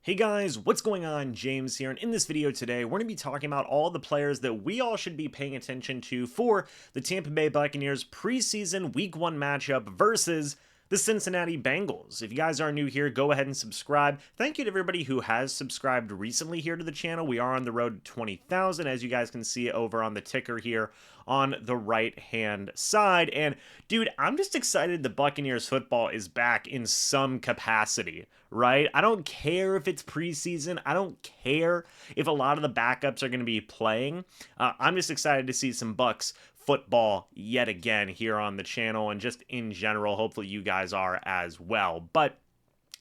Hey guys, what's going on? James here, and in this video today, we're going to be talking about all the players that we all should be paying attention to for the Tampa Bay Buccaneers preseason Week 1 matchup versus the Cincinnati Bengals. If you guys are new here, go ahead and subscribe. Thank you to everybody who has subscribed recently here to the channel. We are on the road to 20,000, as you guys can see over on the ticker here on the right-hand side. And dude, I'm just excited the Buccaneers football is back in some capacity, right? I don't care if it's preseason. I don't care if a lot of the backups are going to be playing. I'm just excited to see some Bucs football yet again here on the channel, and just in general. Hopefully you guys are as well. But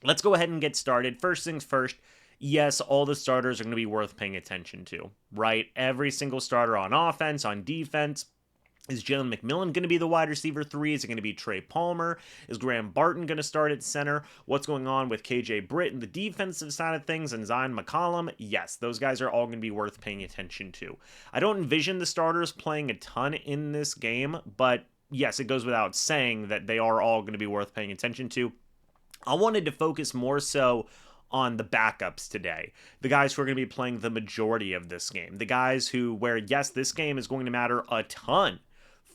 let's go ahead and get started. First things first, yes, all the starters are going to be worth paying attention to, right? Every single starter on offense, on defense. Is Jalen McMillan going to be the wide receiver 3? Is it going to be Trey Palmer? Is Graham Barton going to start at center? What's going on with KJ Britt and the defensive side of things, and Zion McCollum? Yes, those guys are all going to be worth paying attention to. I don't envision the starters playing a ton in this game, but yes, it goes without saying that they are all going to be worth paying attention to. I wanted to focus more so on the backups today, the guys who are going to be playing the majority of this game, the guys where yes, this game is going to matter a ton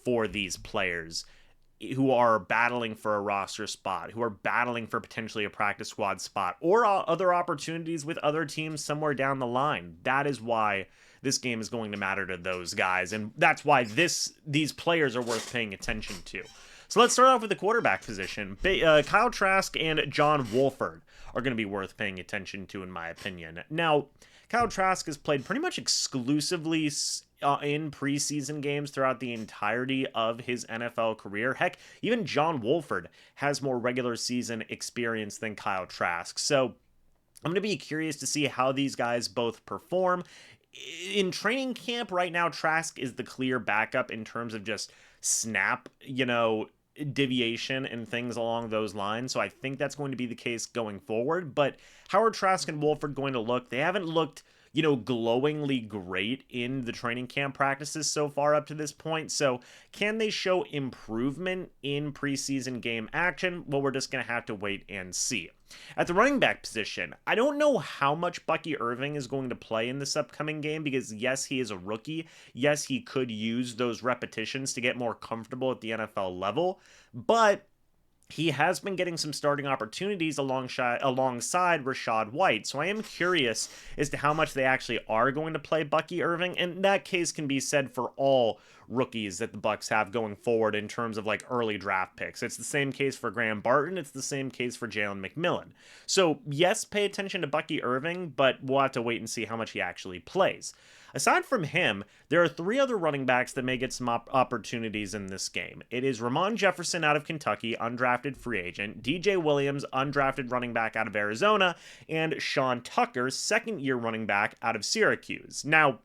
for these players who are battling for a roster spot, who are battling for potentially a practice squad spot, or other opportunities with other teams somewhere down the line. That is why this game is going to matter to those guys, and that's why these players are worth paying attention to. So let's start off with the quarterback position. Kyle Trask and John Wolford are going to be worth paying attention to, in my opinion. Now, Kyle Trask has played pretty much exclusively in preseason games throughout the entirety of his NFL career. Heck, even John Wolford has more regular season experience than Kyle Trask. So I'm going to be curious to see how these guys both perform. In training camp right now, Trask is the clear backup in terms of just snap, deviation and things along those lines. So I think that's going to be the case going forward. But how are Trask and Wolford going to look? They haven't looked glowingly great in the training camp practices so far up to this point. So can they show improvement in preseason game action? Well, we're just going to have to wait and see. At the running back position, I don't know how much Bucky Irving is going to play in this upcoming game because, yes, he is a rookie. Yes, he could use those repetitions to get more comfortable at the NFL level, but he has been getting some starting opportunities alongside Rachaad White, so I am curious as to how much they actually are going to play Bucky Irving, and that case can be said for all rookies that the Bucs have going forward in terms of early draft picks. It's the same case for Graham Barton, it's the same case for Jalen McMillan. So yes, pay attention to Bucky Irving, but we'll have to wait and see how much he actually plays. Aside from him, there are 3 other running backs that may get some opportunities in this game. It is Ramon Jefferson out of Kentucky, undrafted free agent, DJ Williams, undrafted running back out of Arizona, and Sean Tucker, second-year running back out of Syracuse. Now,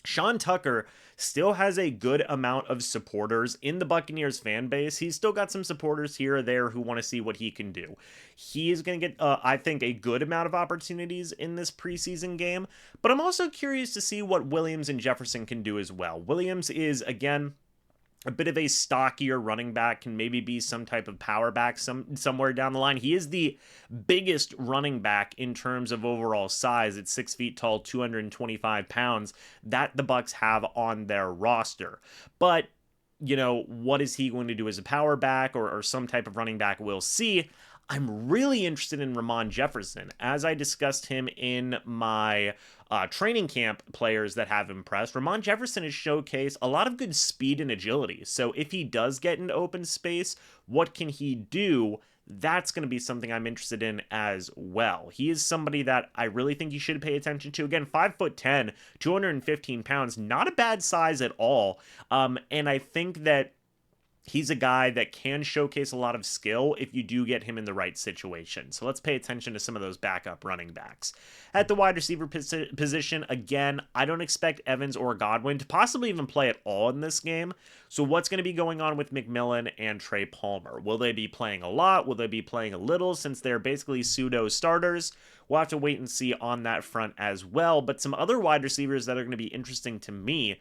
Sean Tucker still has a good amount of supporters in the Buccaneers fan base. He's still got some supporters here or there who want to see what he can do. He is going to get, I think, a good amount of opportunities in this preseason game, but I'm also curious to see what Williams and Jefferson can do as well. Williams is, again, a bit of a stockier running back, can maybe be some type of power back somewhere down the line. He is the biggest running back in terms of overall size at 6 feet tall, 225 pounds that the Bucs have on their roster. But, what is he going to do as a power back or some type of running back? We'll see. I'm really interested in Ramon Jefferson. As I discussed him in my training camp players that have impressed, Ramon Jefferson has showcased a lot of good speed and agility. So if he does get into open space, what can he do? That's going to be something I'm interested in as well. He is somebody that I really think you should pay attention to. Again, 5'10", 215 pounds, not a bad size at all. And I think that he's a guy that can showcase a lot of skill if you do get him in the right situation. So let's pay attention to some of those backup running backs. At the wide receiver position, again, I don't expect Evans or Godwin to possibly even play at all in this game. So what's going to be going on with McMillan and Trey Palmer? Will they be playing a lot? Will they be playing a little since they're basically pseudo starters? We'll have to wait and see on that front as well. But some other wide receivers that are going to be interesting to me.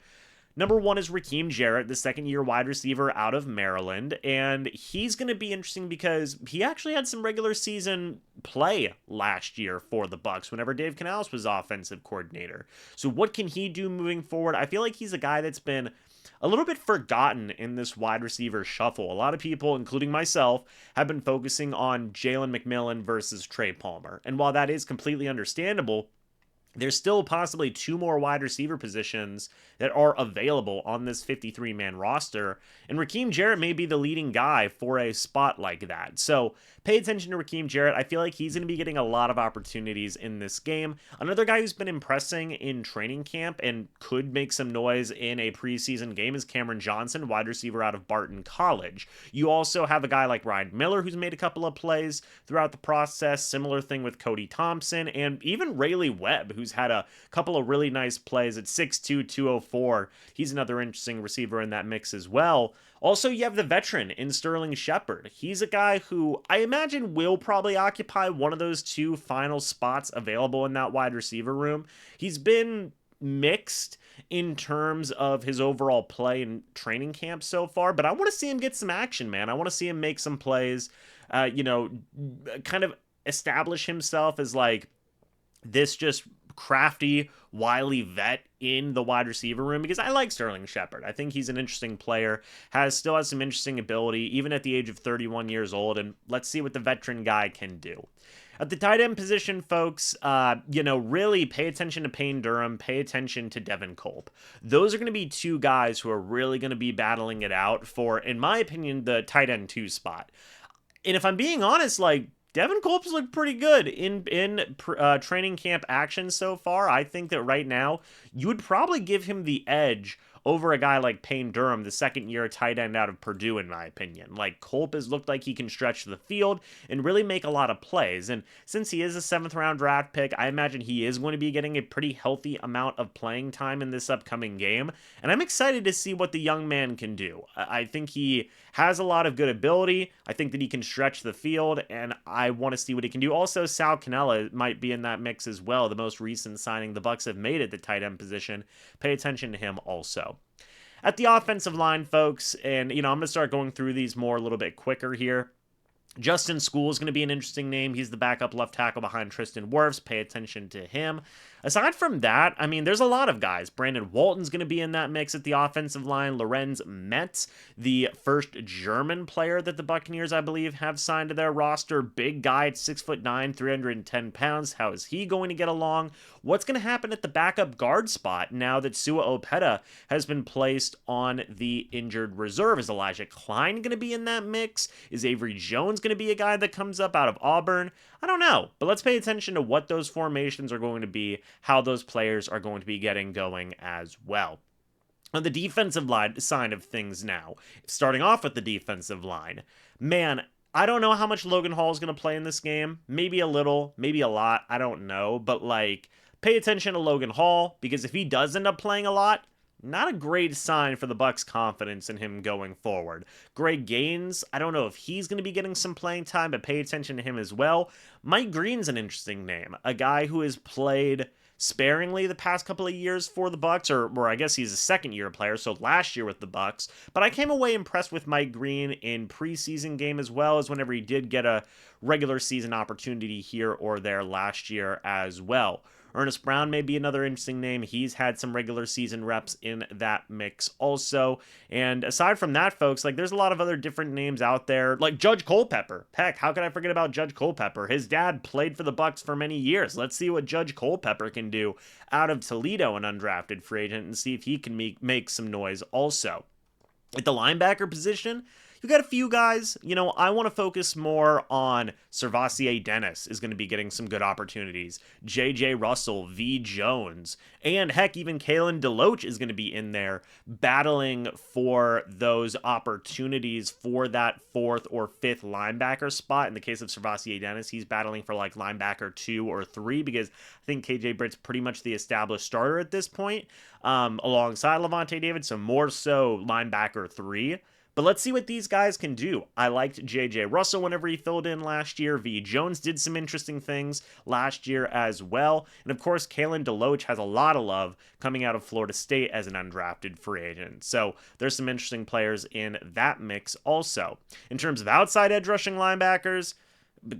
Number one is Raheem Jarrett, the second-year wide receiver out of Maryland, and he's going to be interesting because he actually had some regular season play last year for the Bucs whenever Dave Canales was offensive coordinator. So what can he do moving forward? I feel like he's a guy that's been a little bit forgotten in this wide receiver shuffle. A lot of people, including myself, have been focusing on Jalen McMillan versus Trey Palmer. And while that is completely understandable, there's still possibly two more wide receiver positions that are available on this 53-man roster, and Raheem Jarrett may be the leading guy for a spot like that. So pay attention to Raheem Jarrett. I feel like he's going to be getting a lot of opportunities in this game. Another guy who's been impressing in training camp and could make some noise in a preseason game is Cameron Johnson, wide receiver out of Barton College. You also have a guy like Ryan Miller who's made a couple of plays throughout the process. Similar thing with Cody Thompson, and even Rayleigh Webb, who's had a couple of really nice plays at 6'2", 204. He's another interesting receiver in that mix as well. Also, you have the veteran in Sterling Shepard. He's a guy who I imagine will probably occupy one of those two final spots available in that wide receiver room. He's been mixed in terms of his overall play in training camp so far, but I want to see him get some action, man. I want to see him make some plays, kind of establish himself as like this just crafty, wily vet in the wide receiver room, because I like Sterling Shepard. I think he's an interesting player, still has some interesting ability, even at the age of 31 years old, and let's see what the veteran guy can do. At the tight end position, folks, really pay attention to Payne Durham, pay attention to Devin Culp. Those are going to be two guys who are really going to be battling it out for, in my opinion, the tight end 2 spot. And if I'm being honest, like, Devin Culp's looked pretty good in training camp action so far. I think that right now you would probably give him the edge over a guy like Payne Durham, the second-year tight end out of Purdue, in my opinion. Like, Culp has looked like he can stretch the field and really make a lot of plays. And since he is a 7th-round draft pick, I imagine he is going to be getting a pretty healthy amount of playing time in this upcoming game. And I'm excited to see what the young man can do. I think he has a lot of good ability. I think that he can stretch the field, and I want to see what he can do. Also, Sal Cannella might be in that mix as well, the most recent signing the Bucs have made at the tight end position. Pay attention to him also. At the offensive line, folks, and, I'm going to start going through these more a little bit quicker here. Justin School is going to be an interesting name. He's the backup left tackle behind Tristan Wirfs. Pay attention to him. Aside from that, there's a lot of guys. Brandon Walton's going to be in that mix at the offensive line. Lorenz Metz, the first German player that the Buccaneers, I believe, have signed to their roster. Big guy at 6'9", 310 pounds. How is he going to get along? What's going to happen at the backup guard spot now that Sua Opeta has been placed on the injured reserve? Is Elijah Klein going to be in that mix? Is Avery Jones going to be a guy that comes up out of Auburn? I don't know, but let's pay attention to what those formations are going to be, how those players are going to be getting going as well. On the defensive line side of things now, starting off with the defensive line, man, I don't know how much Logan Hall is going to play in this game. Maybe a little, maybe a lot, I don't know, but pay attention to Logan Hall, because if he does end up playing a lot, not a great sign for the Bucs' confidence in him going forward. Greg Gaines, I don't know if he's going to be getting some playing time, but pay attention to him as well. Mike Green's an interesting name, a guy who has played sparingly the past couple of years for the Bucs, or I guess he's a second-year player, so last year with the Bucs. But I came away impressed with Mike Green in preseason game, as well as whenever he did get a regular season opportunity here or there last year as well. Ernest Brown may be another interesting name. He's had some regular season reps in that mix also. And aside from that, folks, there's a lot of other different names out there, like Judge Culpepper. Heck, how could I forget about Judge Culpepper? His dad played for the Bucs for many years. Let's see what Judge Culpepper can do out of Toledo, an undrafted free agent, and see if he can make some noise also. At the linebacker position, you got a few guys. I want to focus more on Servassier Dennis is going to be getting some good opportunities. J.J. Russell, V. Jones, and heck, even Kalen DeLoach is going to be in there battling for those opportunities for that 4th or 5th linebacker spot. In the case of Servassier Dennis, he's battling for linebacker 2 or 3, because I think KJ Britt's pretty much the established starter at this point, alongside Levante David, so more so linebacker 3. But let's see what these guys can do. I liked J.J. Russell whenever he filled in last year. V. Jones did some interesting things last year as well. And of course, Kalen DeLoach has a lot of love coming out of Florida State as an undrafted free agent. So there's some interesting players in that mix also. In terms of outside edge rushing linebackers,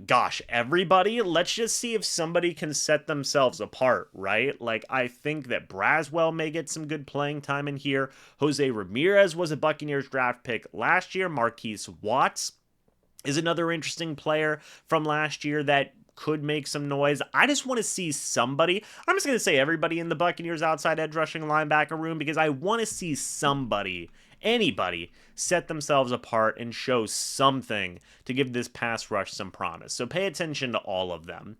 gosh, everybody, let's just see if somebody can set themselves apart, right? Like, I think that Braswell may get some good playing time in here. Jose Ramirez was a Buccaneers draft pick last year. Marquise Watts is another interesting player from last year that could make some noise. I just want to see somebody. I'm just going to say everybody in the Buccaneers outside edge rushing linebacker room, because I want to see somebody, anybody, set themselves apart and show something to give this pass rush some promise. So pay attention to all of them.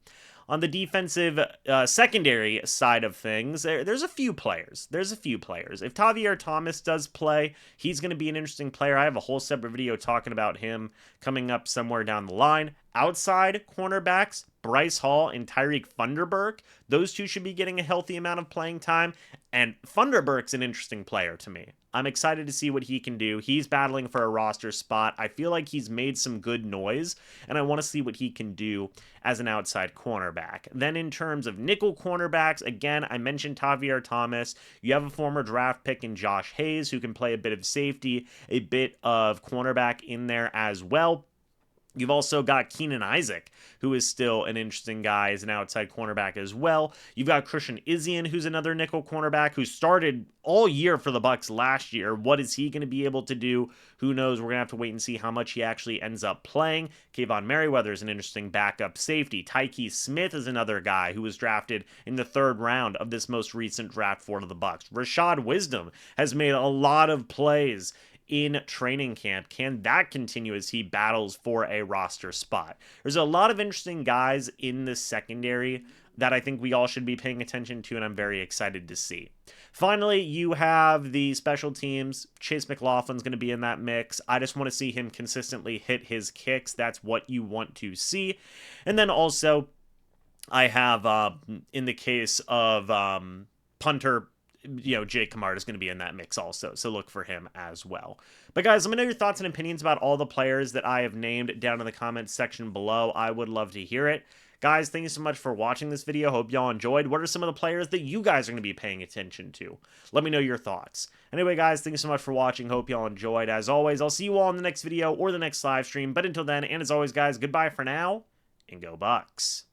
On the defensive secondary side of things, there's a few players. If Tavier Thomas does play, he's going to be an interesting player. I have a whole separate video talking about him coming up somewhere down the line. Outside cornerbacks, Bryce Hall and Tyreek Funderburk, those two should be getting a healthy amount of playing time. And Funderburk's an interesting player to me. I'm excited to see what he can do. He's battling for a roster spot. I feel like he's made some good noise, and I want to see what he can do as an outside cornerback. Then in terms of nickel cornerbacks, again, I mentioned Tavier Thomas. You have a former draft pick in Josh Hayes, who can play a bit of safety, a bit of cornerback in there as well. You've also got Keenan Isaac, who is still an interesting guy as an outside cornerback as well. You've got Christian Izien, who's another nickel cornerback who started all year for the Bucs last year. What is he going to be able to do? Who knows? We're going to have to wait and see how much he actually ends up playing. Kayvon Merriweather is an interesting backup safety. Tyke Smith is another guy who was drafted in the 3rd round of this most recent draft for the Bucs. Rashad Wisdom has made a lot of plays in training camp. Can that continue as he battles for a roster spot? There's a lot of interesting guys in the secondary that I think we all should be paying attention to, and I'm very excited to see. Finally, you have the special teams. Chase McLaughlin's going to be in that mix. I just want to see him consistently hit his kicks. That's what you want to see. And then also, I have, in the case of punter, Jake Camarda is going to be in that mix also, so look for him as well. But guys, let me know your thoughts and opinions about all the players that I have named down in the comments section below. I would love to hear it. Guys, thank you so much for watching this video. Hope y'all enjoyed. What are some of the players that you guys are going to be paying attention to? Let me know your thoughts. Anyway, guys, thank you so much for watching. Hope y'all enjoyed. As always, I'll see you all in the next video or the next live stream. But until then, and as always, guys, goodbye for now, and go Bucs.